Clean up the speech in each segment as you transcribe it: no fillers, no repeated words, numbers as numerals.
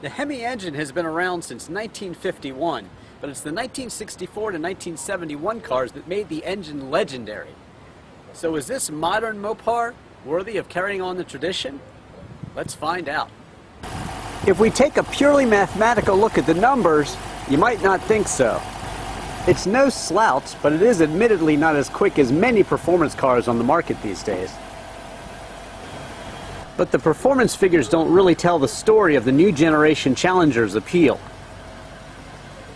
The Hemi engine has been around since 1951, but it's the 1964 to 1971 cars that made the engine legendary. So is this modern Mopar worthy of carrying on the tradition? Let's find out. If we take a purely mathematical look at the numbers, you might not think so. It's no slouch, but it is admittedly not as quick as many performance cars on the market these days. But the performance figures don't really tell the story of the new generation Challenger's appeal.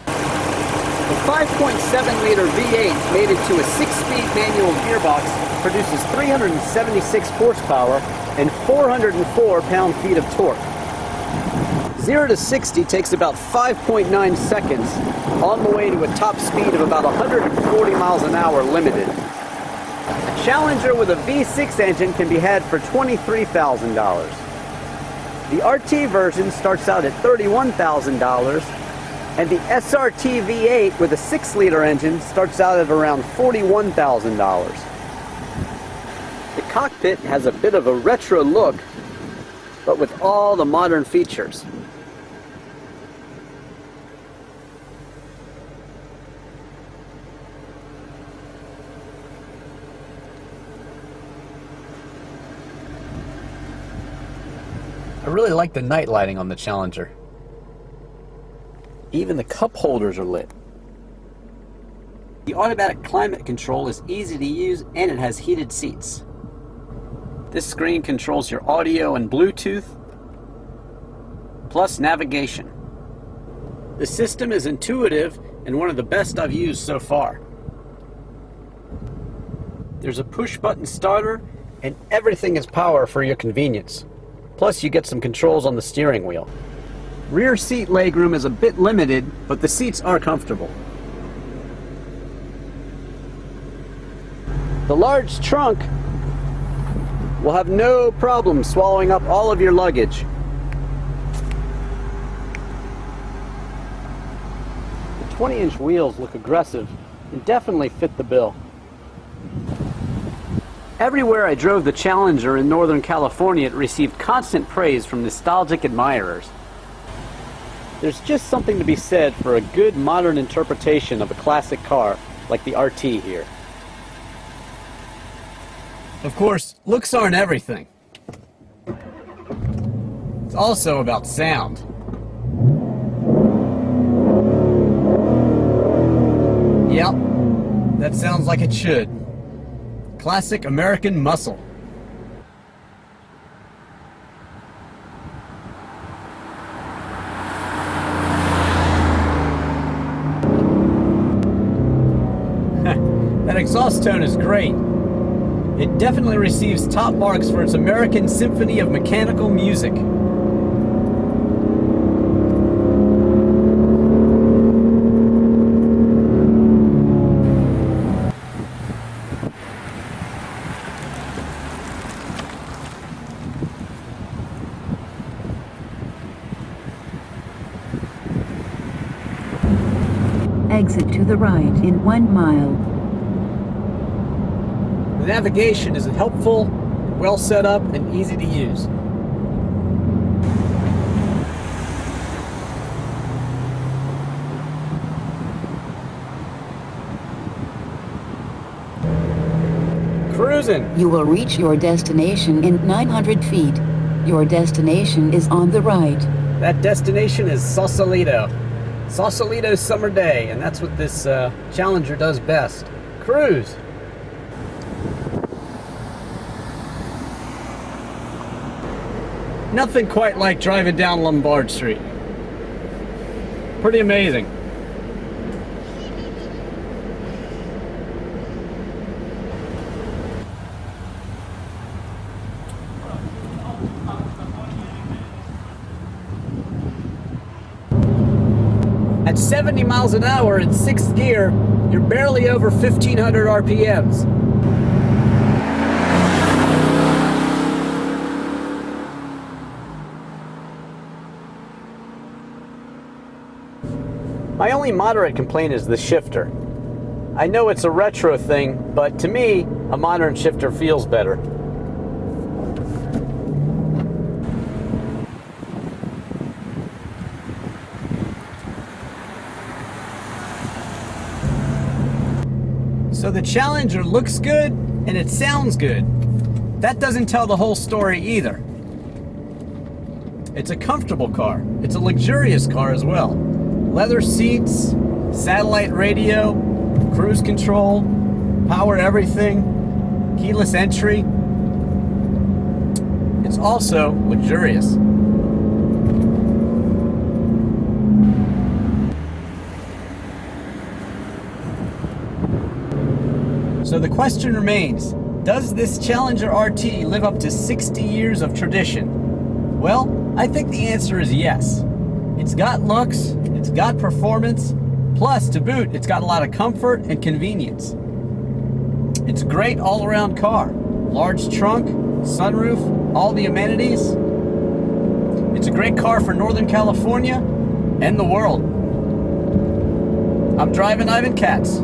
The 5.7-liter V8 mated to a 6-speed manual gearbox produces 376 horsepower and 404 pound-feet of torque. 0 to 60 takes about 5.9 seconds, on the way to a top speed of about 140 miles an hour limited. A Challenger with a V6 engine can be had for $23,000. The RT version starts out at $31,000, and the SRT V8 with a 6-liter engine starts out at around $41,000. The cockpit has a bit of a retro look, but with all the modern features. I really like the night lighting on the Challenger. Even the cup holders are lit. The automatic climate control is easy to use and it has heated seats. This screen controls your audio and Bluetooth, plus navigation. The system is intuitive and one of the best I've used so far. There's a push-button starter and everything is power for your convenience. Plus you get some controls on the steering wheel. Rear seat legroom is a bit limited, but the seats are comfortable. The large trunk will have no problem swallowing up all of your luggage. The 20-inch wheels look aggressive and definitely fit the bill. Everywhere I drove the Challenger in Northern California, it received constant praise from nostalgic admirers. There's just something to be said for a good modern interpretation of a classic car like the RT here. Of course, looks aren't everything. It's also about sound. Yep, that sounds like it should. Classic American muscle. That exhaust tone is great. It definitely receives top marks for its American symphony of mechanical music. Exit to the right in 1 mile. The navigation is helpful, well set up, and easy to use. Cruising! You will reach your destination in 900 feet. Your destination is on the right. That destination is Sausalito. Sausalito's summer day, and that's what this Challenger does best. Cruise! Nothing quite like driving down Lombard Street. Pretty amazing. At 70 miles an hour in 6th gear, you're barely over 1,500 RPMs. My only moderate complaint is the shifter. I know it's a retro thing, but to me, a modern shifter feels better. So the Challenger looks good and it sounds good. That doesn't tell the whole story either. It's a comfortable car. It's a luxurious car as well. Leather seats, satellite radio, cruise control, power everything, keyless entry. It's also luxurious. So the question remains, does this Challenger RT live up to 60 years of tradition? Well, I think the answer is yes. It's got looks, it's got performance, plus to boot, it's got a lot of comfort and convenience. It's a great all-around car. Large trunk, sunroof, all the amenities. It's a great car for Northern California and the world. I'm Drivin' Katz.